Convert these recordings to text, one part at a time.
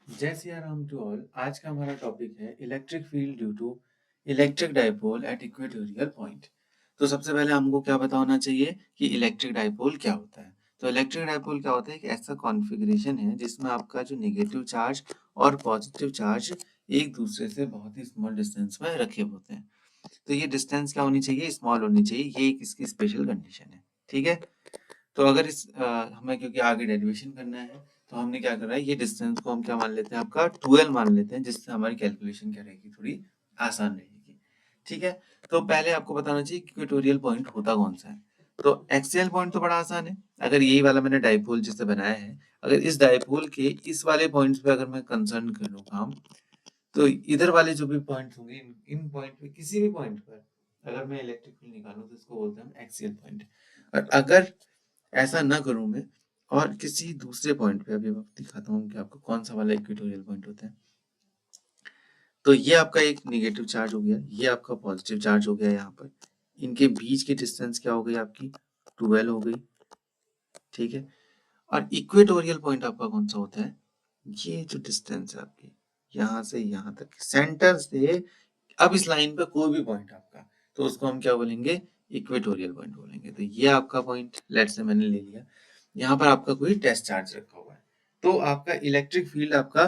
जय Siya Ram to all. आज का हमारा टॉपिक है electric field due to electric dipole at equatorial point. तो सबसे पहले हमको क्या पता होना चाहिए कि इलेक्ट्रिक डाइपोल क्या होता है। तो इलेक्ट्रिक डाइपोल क्या होता है, एक ऐसा कॉन्फ़िगरेशन है जिसमें आपका जो नेगेटिव चार्ज और पॉजिटिव चार्ज एक दूसरे से बहुत ही स्मॉल डिस्टेंस में रखे होते हैं। तो ये डिस्टेंस क्या होनी चाहिए, स्मॉल होनी चाहिए। ये एक इसकी स्पेशल कंडीशन है। ठीक है। तो अगर हमें क्योंकि आगे डेरिवेशन करना है तो हमने क्या करना है, ये डिस्टेंस को हम क्या मान लेते हैं, आपका 12 मान लेते हैं, जिससे हमारी कैलकुलेशन क्या रहेगी, थोड़ी आसान रहेगी। ठीक है। तो पहले आपको बताना चाहिए कि इक्वेटोरियल पॉइंट होता कौन सा है। तो एक्सियल पॉइंट तो बड़ा आसान है। अगर यही वाला मैंने डाइपोल जिससे बनाया है, अगर इस डाइपोल के इस वाले पॉइंट्स पे अगर मैं कंसर्न करूँ काम, तो इधर वाले जो भी पॉइंट्स होंगे, इन पॉइंट पे किसी भी पॉइंट पर अगर मैं इलेक्ट्रिक फील्ड निकालूं तो इसको बोलते हैं हम एक्सियल पॉइंट। और अगर ऐसा ना करूं मैं और किसी दूसरे पॉइंट पे, अभी मैं दिखाता हूँ कि आपको कौन सा वाला इक्वेटोरियल पॉइंट होता है। तो ये आपका एक नेगेटिव चार्ज हो गया, ये आपका पॉजिटिव चार्ज हो गया। यहाँ पर इनके बीच की डिस्टेंस क्या हो गई आपकी, 12 हो गई। ठीक है। और इक्वेटोरियल पॉइंट आपका कौन सा होता है, ये जो डिस्टेंस है आपकी यहाँ से यहाँ तक, सेंटर से अब इस लाइन पे कोई भी पॉइंट आपका, तो उसको हम क्या बोलेंगे, इक्वेटोरियल पॉइंट बोलेंगे। तो ये आपका पॉइंट लेट से मैंने ले लिया। यहाँ पर आपका कोई टेस्ट चार्ज रखा हुआ है, तो आपका इलेक्ट्रिक फील्ड आपका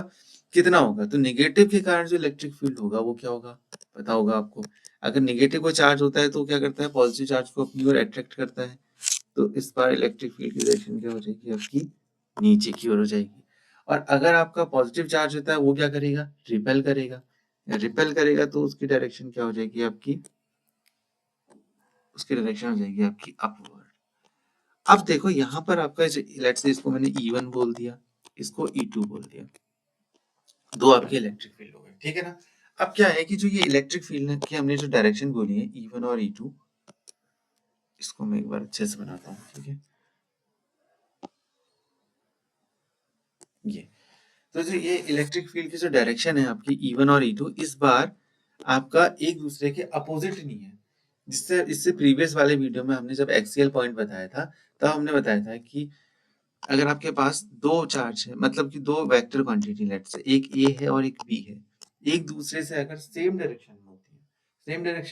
कितना होगा। तो नेगेटिव के कारण जो इलेक्ट्रिक फील्ड होगा वो क्या होगा, पता होगा आपको। अगर नेगेटिव को चार्ज होता है तो क्या करता है, पॉजिटिव चार्ज को अपनी ओर अट्रैक्ट करता है। तो इस बार इलेक्ट्रिक फील्ड की डायरेक्शन क्या हो जाएगी आपकी, नीचे की ओर हो जाएगी। और अगर आपका पॉजिटिव चार्ज होता है वो क्या करेगा, रिपेल करेगा। रिपेल करेगा तो उसकी डायरेक्शन क्या हो जाएगी आपकी, उसकी डायरेक्शन हो जाएगी आपकी अपवर्ड। अब देखो यहाँ पर आपका, लेट्स से इसको मैंने E1 बोल दिया, इसको E2 बोल दिया, दो आपके इलेक्ट्रिक फील्ड हो गए। ठीक है ना। अब क्या है कि जो ये इलेक्ट्रिक फील्ड की हमने जो डायरेक्शन बोली है E1 और E2, इसको मैं एक बार अच्छे से बनाता हूँ। ठीक है। ये तो जो ये इलेक्ट्रिक फील्ड की जो डायरेक्शन है आपकी E1 और E2, इस बार आपका एक दूसरे के अपोजिट नहीं है। जिससे इससे प्रीवियस वाले वीडियो में हमने जब एक्सियल पॉइंट बताया था, तब हमने बताया था कि अगर आपके पास दो चार्ज है, मतलब कि दो वेक्टर क्वांटिटी, लेट से एक ए है और एक बी है, एक दूसरे से अगर सेम डायरेक्शन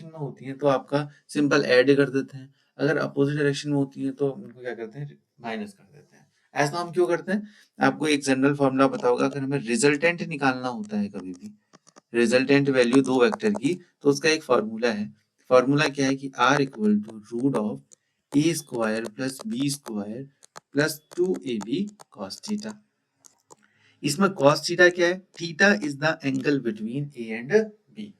में होती है, तो आपका सिंपल ऐड कर देते हैं। अगर अपोजिट डायरेक्शन में होती है तो उनको क्या करते हैं, माइनस कर देते हैं। ऐसा हम क्यों करते हैं, आपको एक जनरल फॉर्मूला पता होगा। अगर हमें रिजल्टेंट निकालना होता है कभी भी, रिजल्टेंट वैल्यू दो वेक्टर की, तो उसका एक फॉर्मूला है। फॉर्मूला क्या है कि R equal to root of A square plus B square plus 2ab cos theta. इसमें cos थीटा क्या है, theta is the angle between A and B.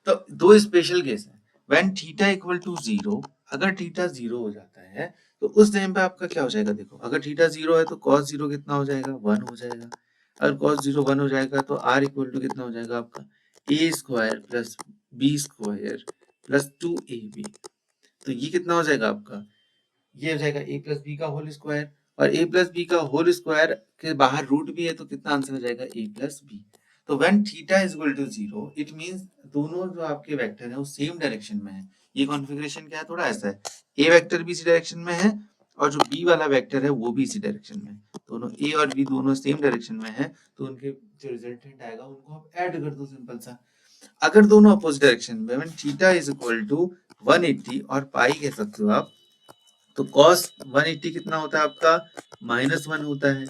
तो दो स्पेशल केस है। When theta equal to zero, अगर theta zero हो जाता है तो उस टाइम पे आपका क्या हो जाएगा, देखो अगर थीटा जीरो है तो cos जीरो कितना हो जाएगा, 1 हो जाएगा। अगर cos जीरो 1 हो जाएगा तो r इक्वल टू कितना हो जाएगा आपका, a square plus B square plus 2ab। तो ये कितना हो जाएगा आपका, ये हो जाएगा ए प्लस बी का होल स्क्वायर। और ए प्लस बी का होल स्क्वायर के बाहर रूट भी है, तो कितना आंसर हो जाएगा, ए प्लस बी। तो when theta is equal to zero, it means दोनों जो आपके वेक्टर है वो सेम डायरेक्शन में है। ये कॉन्फ़िगरेशन क्या है, थोड़ा ऐसा है, ए वेक्टर भी इसी डायरेक्शन में है और जो बी वाला वेक्टर है वो भी इसी डायरेक्शन में है। दोनों ए और बी दोनों सेम डायरेक्शन में है, तो उनके जो रिजल्टेंट आएगा उनको आप ऐड कर दो, सिंपल सा। अगर दोनों अपोजिट डायरेक्शन में, when theta is equal to 180 और पाई कह सकते हो आप, तो cos 180 कितना होता है आपका, -1 होता है।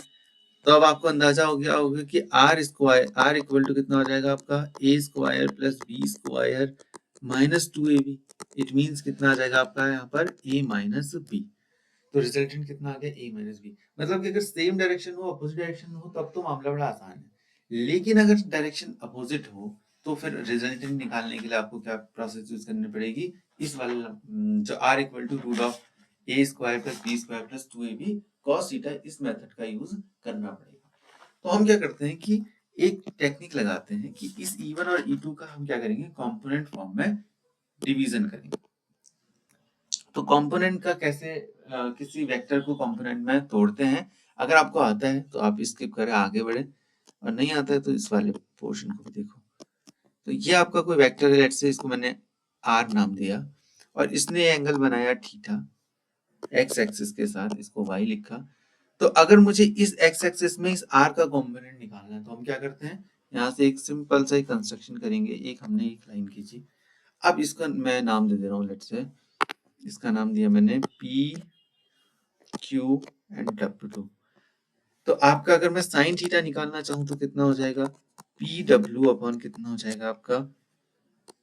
तो अब आपको अंदाजा हो गया होगा कि r square, r equal to कितना हो जाएगा आपका, a square plus B square minus 2ab। It means कितना आ जाएगा आपका यहाँ पर, a माइनस बी। तो रिजल्टेंट कितना आ गया, a माइनस बी। मतलब कि अगर सेम डायरेक्शन हो, अपोजिट डायरेक्शन हो, तब तो मामला बड़ा आसान है। लेकिन अगर डायरेक्शन अपोजिट हो तो फिर रिजल्टेंट निकालने के लिए आपको क्या प्रोसेस यूज करनी पड़ेगी, इस वाले जो r equal to root of A square plus B square plus 2ab cos theta, इस मेथड का यूज करना पड़ेगा। तो हम क्या करते हैं कि एक टेक्निक लगाते हैं कि इस E1 और E2 का हम क्या करेंगे, कंपोनेंट फॉर्म में डिवीजन करेंगे। तो कंपोनेंट का कैसे, किसी वेक्टर को कंपोनेंट में तोड़ते हैं। अगर आपको आता है तो आप स्किप करें, आगे बढ़े, और नहीं आता है तो इस वाले पोर्शन को भी देखो। तो ये आपका कोई वेक्टर है, लेट्स से इसको मैंने आर नाम दिया, और इसने एंगल बनाया थीटा, एक्स एक्सिस के साथ इसको वाई लिखा। तो अगर मुझे इस एक्स एक्सिस में इस आर का कॉम्पोनेंट निकालना है तो हम क्या करते हैं, यहाँ से एक सिंपल सा कंस्ट्रक्शन करेंगे। एक हमने एक लाइन खींची, अब इसका मैं नाम दे दे रहा हूँ, लेट्स से इसका नाम दिया मैंने पी क्यू एंड डब्ल्यू। तो आपका अगर मैं साइन थीटा निकालना चाहूँ तो कितना हो जाएगा, पी डब्ल्यू अपॉन कितना हो जाएगा आपका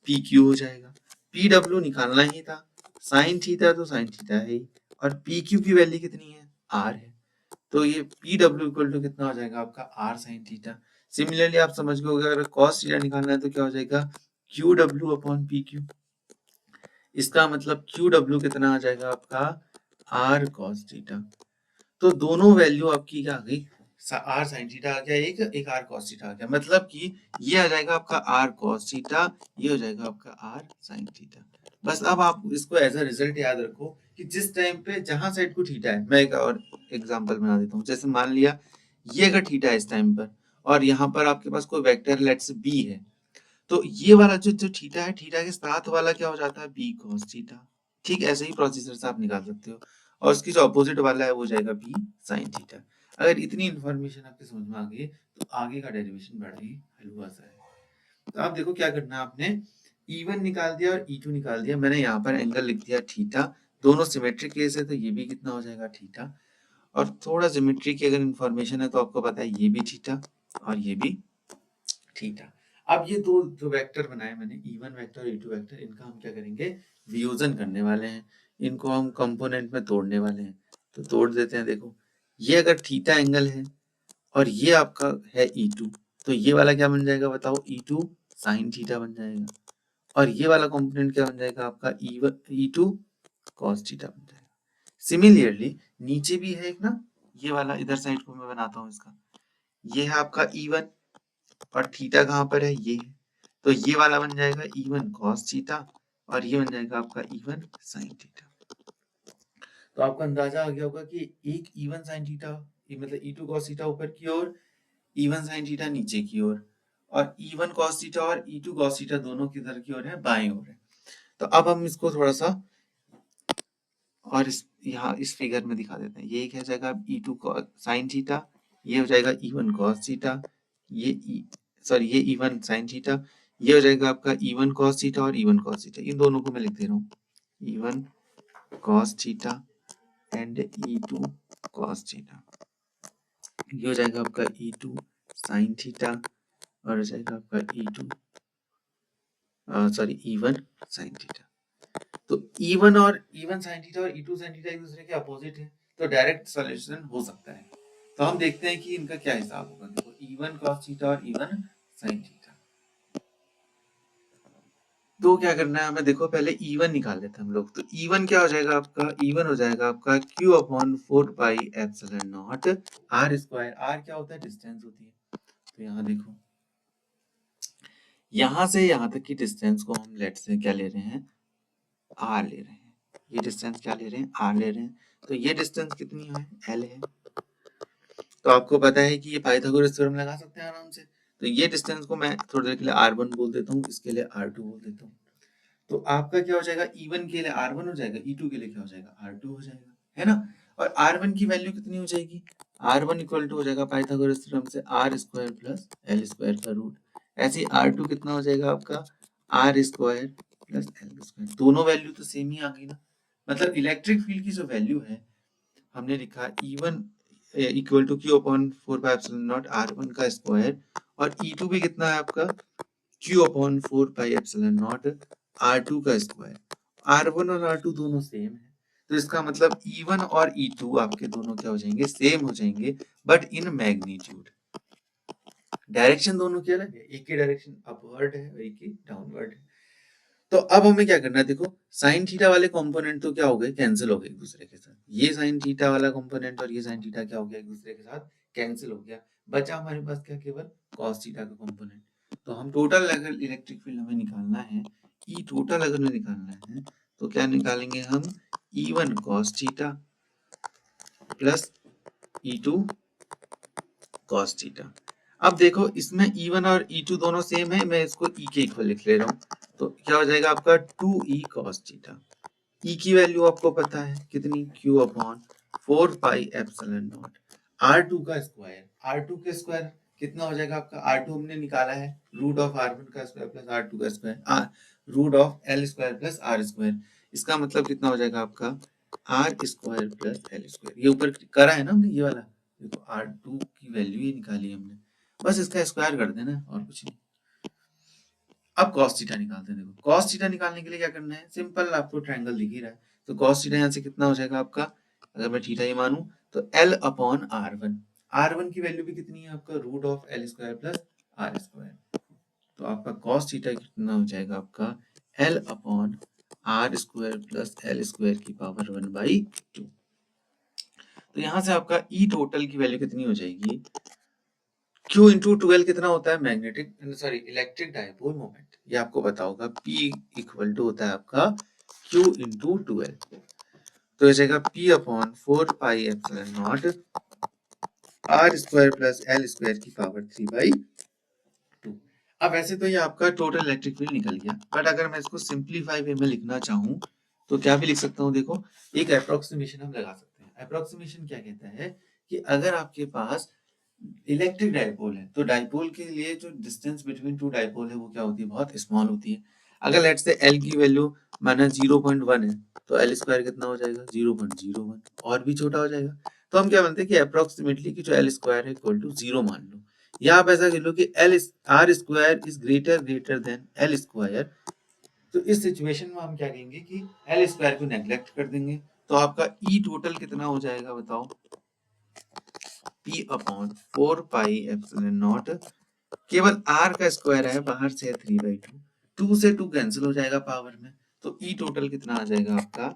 पी क्यू हो जाएगा। पी डब्ल्यू निकालना ही था, साइन थीटा तो साइन थीटा है ही, और पी क्यू की वैल्यू कितनी है, आर है। तो ये पी डब्ल्यू इक्वल टू कितना हो जाएगा आपका आर साइन थीटा। सिमिलरली आप समझ गए होगे, अगर कॉस थीटा निकालना है तो क्या हो जाएगा Q W upon P Q. इसका मतलब क्यू डब्ल्यू कितना आ जाएगा आपका आर कॉस थीटा। तो दोनों वैल्यू आपकी क्या आ गई, आर साइन थीटा आ गया, एक आर कॉस थीटा आ गया। मतलब कि ये आ जाएगा आपका आर कॉस थीटा, ये हो जाएगा आपका आर साइन थीटा। बस अब आप इसको एज अ रिजल्ट याद रखो कि जिस टाइम पे जहां साइड को थीटा है, मैं एक और एग्जांपल बना देता हूँ। जैसे मान लिया ये अगर थीटा है इस टाइम पर, और यहाँ पर आपके पास कोई वेक्टर लेट्स बी है, तो ये वाला जो जो थीटा है, थीटा के साथ वाला क्या हो जाता है बी कॉस थीटा। ठीक ऐसे ही प्रोसीजर से आप निकाल सकते हो। और उसकी जो अपोजिट वाला है वो जाएगा बी साइन थीटा। अगर इतनी इंफॉर्मेशन आपके समझ में आ गई तो आगे का डेरिवेशन बड़ा ही हलवा सा है। तो आप देखो क्या करना है, आपने E1 निकाल दिया और E2 निकाल दिया। मैंने यहाँ पर एंगल लिख दिया थीटा, दोनों सिमेट्रिक केस है तो ये भी कितना हो जाएगा थीटा। और थोड़ा ज्योमेट्री की अगर इंफॉर्मेशन है तो आपको पता है ये भी थीटा और ये भी थीटा। अब ये दो जो वेक्टर बनाए मैंने E1 वेक्टर और E2 वेक्टर, इनका हम क्या करेंगे वियोजन करने वाले हैं, इनको हम कंपोनेंट में तोड़ने वाले हैं। तो तोड़ देते हैं। देखो ये अगर थीटा एंगल है और ये आपका है E2, तो ये वाला क्या बन जाएगा बताओ, E2 साइन थीटा बन जाएगा। और ये वाला कंपोनेंट क्या बन जाएगा आपका E2 कॉस थीटा बन जाएगा। सिमिलरली नीचे भी है एक ना, ये वाला इधर साइड को मैं बनाता हूँ इसका, ये है आपका E1 और थीटा कहाँ पर है, ये है। तो ये वाला बन जाएगा E1 cos थीटा और ये बन जाएगा आपका E1 sin थीटा। तो आपको अंदाजा आ गया होगा कि एक E1 sin थीटा, ये मतलब E2 cos थीटा ऊपर की ओर, E1 sin थीटा नीचे की ओर, और E1 cos थीटा और E2 cos थीटा दोनों किधर की ओर है, बाएं ओर है। तो अब हम इसको थोड़ा सा और इस यहाँ इस फिगर में दिखा देते हैं। ये क्या हो जाएगा E2 sin थीटा, ये हो जाएगा E1 cos थीटा, ये ये E1 sin थीटा, ये हो जाएगा आपका E1 cos थीटा और E1 cos थीटा। इन दोनों को मैं लिख दे रहा हूँ E1 cos theta and E2 cos theta. ये हो जाएगा आपका E2 sin थीटा और हो जाएगा आपका E1 sin थीटा। तो E1 और E1 sin थीटा और E2 sin थीटा एक दूसरे के अपोजिट है, तो डायरेक्ट सॉल्यूशन हो सकता है। तो हम देखते हैं कि इनका क्या हिसाब होगा। देखो E1 cos थीटा और E1 sin थीटा, तो क्या करना है हमें, देखो पहले E1 निकाल लेते हैं हम लोग। तो E1 क्या हो जाएगा आपका, E1 हो जाएगा आपका Q upon 4 pi epsilon not R square. R क्या होता है, डिस्टेंस होती है। तो यहाँ देखो, यहाँ से यहाँ तक की डिस्टेंस को हम लेट्स से क्या ले रहे हैं, R ले रहे हैं। ये डिस्टेंस क्या ले रहे हैं, R ले रहे हैं। तो ये डिस्टेंस कितनी है, L है। तो आपको पता है कि ये पाइथागोरस थ्योरम लगा सकते हैं आराम से। तो ये डिस्टेंस को मैं थोड़ी देर के लिए R1 बोल देता हूँ, इसके लिए R2 बोल देता हूँ। तो आपका क्या हो जाएगा, E1 के लिए R1 हो जाएगा, E2 के लिए क्या हो जाएगा, R2 हो जाएगा, है ना। और R1 की वैल्यू कितनी हो जाएगी, R1 इक्वल टू हो जाएगा पाइथागोरस थ्योरम से R square plus L square का रूट। ऐसे ही R2 कितना हो जाएगा आपका, R square plus L square. दोनों वैल्यू तो सेम ही आ गई ना। मतलब इलेक्ट्रिक फील्ड की जो वैल्यू है, हमने लिखा E1 equal to Q upon 4 pi epsilon naught R1 का स्क्वायर, और E2 भी कितना है आपका Q upon 4 pi epsilon not R2 का स्क्वायर। R1 और R2 दोनों सेम है, तो इसका मतलब E1 और E2 आपके दोनों क्या हो जाएंगे, सेम हो जाएंगे, बट इन मैग्नीट्यूड। डायरेक्शन दोनों की अलग है, एक की डायरेक्शन अपवर्ड है और एक की डाउनवर्ड है। तो अब हमें क्या करना है, देखो साइन थीटा वाले कंपोनेंट तो क्या हो गए, कैंसिल हो गए एक दूसरे के साथ। ये साइन थीटा वाला कंपोनेंट और ये साइन थीटा क्या हो गया, एक दूसरे के साथ कैंसिल हो गया। बचा हमारे पास क्या, केवल कॉस थीटा का कंपोनेंट। तो हम टोटल अगर इलेक्ट्रिक फील्ड हमें निकालना है, ई टोटल अगर हमें निकालना है तो क्या निकालेंगे हम, E1 cos theta plus E2 cos theta. अब देखो इसमें E1 और E2 दोनों सेम है, मैं इसको E के इक्वल लिख ले रहा हूँ। तो क्या हो जाएगा आपका 2E cos थीटा। E की वैल्यू आपको पता है कितनी, Q upon 4 pi epsilon not. R2 का स्क्वायर, R2 का स्क्वायर कितना हो जाएगा आपका, R2 हमने निकाला है रूट ऑफ R1 का स्क्वायर प्लस R2 का square, root of L square plus R square, इसका मतलब कितना हो जाएगा आपका R square plus L square. ये ऊपर करा है ना हमने, ये वाला देखो R2 की वैल्यू ही निकाली हमने, बस इसका स्क्वायर कर देना और कुछ नहीं। अब cos थीटा निकालते हैं। देखो cos थीटा निकालने के लिए क्या करना है, सिंपल, आपको ट्रायंगल दिख ही रहा है, तो cos थीटा यहाँ से कितना हो जाएगा आपका, अगर मैं थीटा ही मानूं तो L अपॉन R1, R1 की वैल्यू भी कितनी है आपका root of L square plus R square, तो आपका cos थीटा कितना हो जाएगा आपका L upon R square plus L square की पावर 1/2। तो यहाँ से आपका E टोटल की वैल्यू कितनी हो जाएगी, Q इंटू 12 कितना होता है, magnetic sorry electric dipole moment, ये आपको पता होगा, P इक्वल टू होता है आपका Q इंटू 12, तो हो जाएगा P upon 4 pi epsilon not R square plus L square की पावर 3/2। अब वैसे तो ये आपका टोटल इलेक्ट्रिक फील्ड निकल गया, बट अगर मैं इसको सिंप्लीफाई वे में लिखना चाहूँ तो क्या भी लिख सकता हूँ, देखो एक अप्रोक्सीमेशन हम लगा सकते हैं। अप्रोक्सीमेशन क्या कहता है कि अगर आपके पास इलेक्ट्रिक डायपोल है तो डायपोल के लिए जो डिस्टेंस बिटवीन टू डायपोल है वो क्या होती है, बहुत स्मॉल होती है। अगर लेट्स से L की वैल्यू माना 0.1 है तो L स्क्वायर कितना हो जाएगा 0.01, और भी छोटा हो जाएगा। तो हम क्या बनते हैं कि अप्रोक्सीमेटली कि जो L स्क्वायर है इक्वल टू 0 मान लो, या आप ऐसा कह लो कि L R square is greater than L square. तो इस सिचुएशन में हम क्या कहेंगे कि L स्क्वायर को नेग्लेक्ट कर देंगे, तो आपका E टोटल कितना हो जाएगा बताओ, P upon 4 pi epsilon not, केवल R का स्क्वायर है, बाहर से है 3/2, 2 से 2 कैंसिल हो जाएगा पावर में, तो E टोटल कितना आ जाएगा आपका,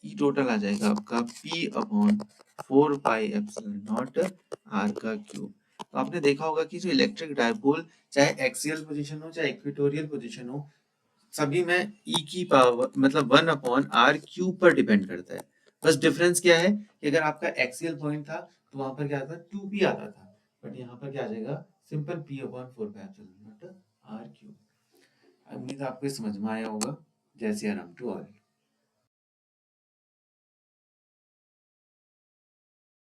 E टोटल आ जाएगा आपका P upon 4 pi epsilon not R का क्यूब। तो आपने देखा होगा कि जो इलेक्ट्रिक डायपोल चाहे एक्सियल पोजीशन हो चाहे इक्वेटोरियल पोजीशन हो, सभी में E की पावर मतलब 1 अपॉन R क्यूब पर डिपेंड करता है। बस डिफरेंस क्या है कि अगर आपका एक्सियल पॉइंट था तो वहां पर क्या था 2p आता था, बट यहाँ पर क्या आ जाएगा simple P upon 4 pi epsilon not R cube. उम्मीद है आपको समझ में आया होगा। जय सिया राम टू ऑल।